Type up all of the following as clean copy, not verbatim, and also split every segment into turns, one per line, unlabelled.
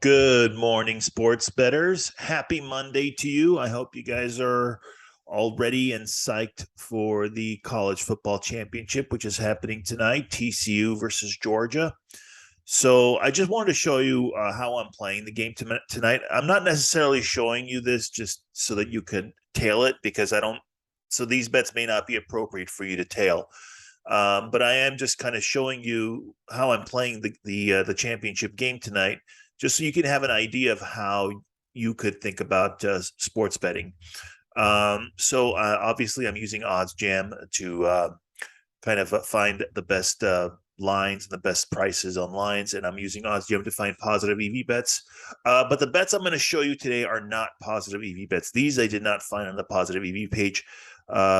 Good morning, sports betters. Happy Monday to you. I hope you guys are all ready and psyched for the college football championship, which is happening tonight, TCU versus Georgia. So I just wanted to show you how I'm playing the game tonight. I'm not necessarily showing you this just so that you could tail it because I don't. So these bets may not be appropriate for you to tail. But I am just kind of showing you how I'm playing the championship game tonight, just so you can have an idea of how you could think about sports betting. So obviously, I'm using Odds Jam to kind of find the best lines and the best prices on lines, and I'm using Odds Jam to find positive EV bets. But the bets I'm going to show you today are not positive EV bets. These I did not find on the positive EV page.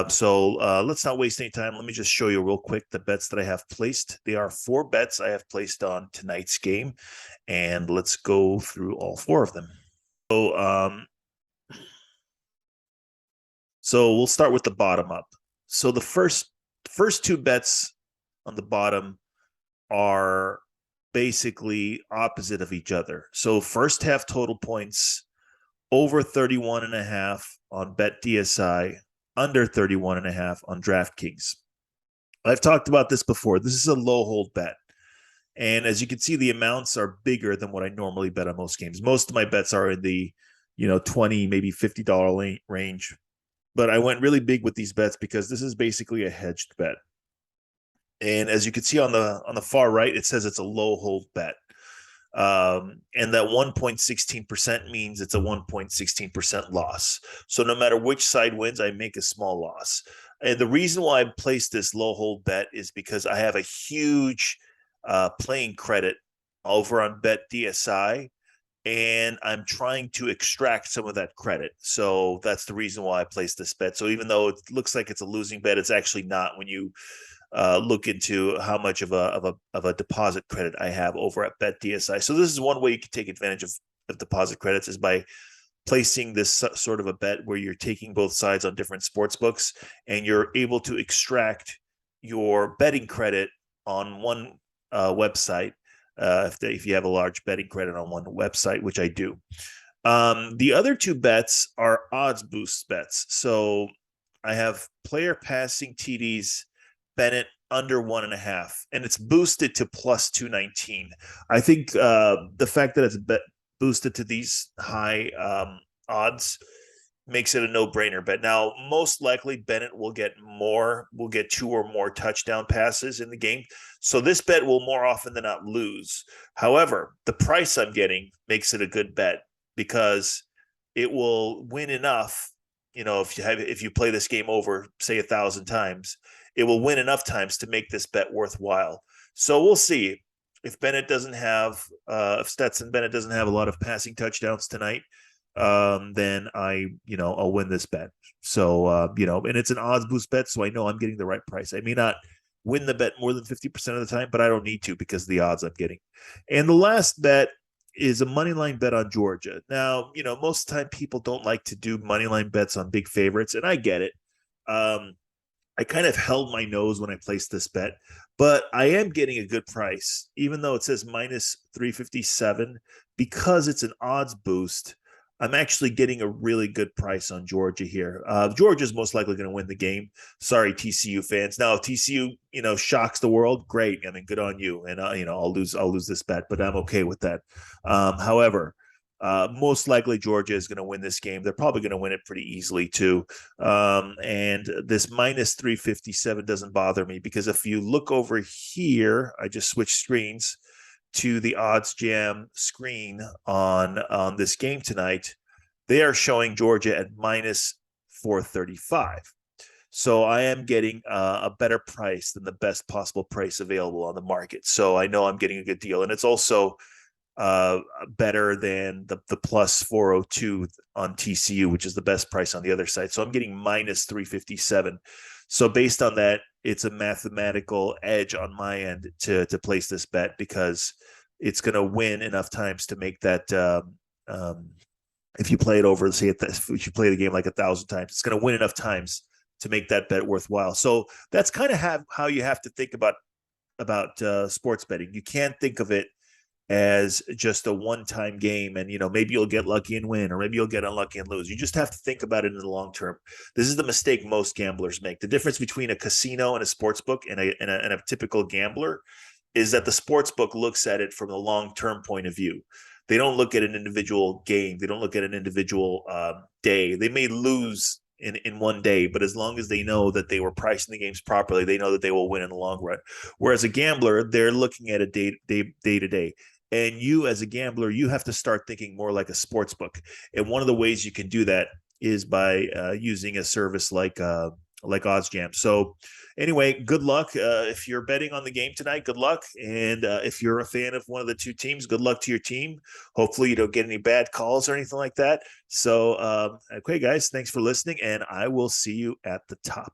So let's not waste any time. Let me just show you real quick the bets that I have placed. They are 4 bets I have placed on tonight's game, and let's go through all 4 of them. So we'll start with the bottom up. So the first 2 bets on the bottom are basically opposite of each other. So first half total points over 31.5 on BetDSI, under 31.5 on DraftKings. I've talked about this before. This is a low hold bet. And as you can see, the amounts are bigger than what I normally bet on most games. Most of my bets are in the, $20, maybe $50 range. But I went really big with these bets because this is basically a hedged bet. And as you can see on the far right, it says it's a low hold bet. And that 1.16% means it's a 1.16% loss. So no matter which side wins, I make a small loss. And the reason why I placed this low hold bet is because I have a huge playing credit over on BetDSI, and I'm trying to extract some of that credit. So that's the reason why I placed this bet. So even though it looks like it's a losing bet, it's actually not when you look into how much of a deposit credit I have over at BetDSI. So this is one way you can take advantage of deposit credits, is by placing this sort of a bet where you're taking both sides on different sports books, and you're able to extract your betting credit on one website if you have a large betting credit on one website, which I do. The other 2 bets are odds boost bets. So I have player passing TDs Bennett under 1.5, and it's boosted to plus 219. I think the fact that it's boosted to these high odds makes it a no-brainer bet. Now, most likely Bennett will get 2 or more touchdown passes in the game. So this bet will more often than not lose. However, the price I'm getting makes it a good bet because it will win enough. If you play this game over, say, 1,000 times, it will win enough times to make this bet worthwhile. So we'll see if if Stetson Bennett doesn't have a lot of passing touchdowns tonight. Then I'll win this bet. So, and it's an odds boost bet, so I know I'm getting the right price. I may not win the bet more than 50% of the time, but I don't need to because of the odds I'm getting. And the last bet is a money line bet on Georgia. Now, most of the time people don't like to do money line bets on big favorites, and I get it. I kind of held my nose when I placed this bet, but I am getting a good price, even though it says minus 357, because it's an odds boost. I'm actually getting a really good price on Georgia here. Georgia's most likely going to win the game. Sorry, TCU fans. Now, if TCU, shocks the world, great. I mean, good on you. And I'll lose this bet, but I'm okay with that. However, most likely Georgia is going to win this game. They're probably going to win it pretty easily too. And this minus 357 doesn't bother me because if you look over here, I just switched screens to the Odds Jam screen on this game tonight. They are showing Georgia at minus 435. So I am getting a better price than the best possible price available on the market. So I know I'm getting a good deal. And it's also better than the plus 402 on TCU, which is the best price on the other side. So I'm getting minus 357. So based on that, it's a mathematical edge on my end to place this bet because it's going to win enough times to make that. If you play it over, say if you play the game like 1,000 times, it's going to win enough times to make that bet worthwhile. So that's kind of how you have to think about sports betting. You can't think of it as just a one-time game, and maybe you'll get lucky and win, or maybe you'll get unlucky and lose. You just have to think about it in the long term. This is the mistake most gamblers make. The difference between a casino and a sports book and a typical gambler is that the sports book looks at it from the long-term point of view. They don't look at an individual game. They don't look at an individual day. They may lose in one day, but as long as they know that they were pricing the games properly, they know that they will win in the long run. Whereas a gambler, they're looking at a day to day. And you, as a gambler, you have to start thinking more like a sports book. And one of the ways you can do that is by using a service like OddsJam. So anyway, good luck. If you're betting on the game tonight, good luck. And if you're a fan of one of the two teams, good luck to your team. Hopefully you don't get any bad calls or anything like that. So, okay, guys, thanks for listening, and I will see you at the top.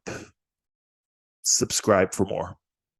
Subscribe for more.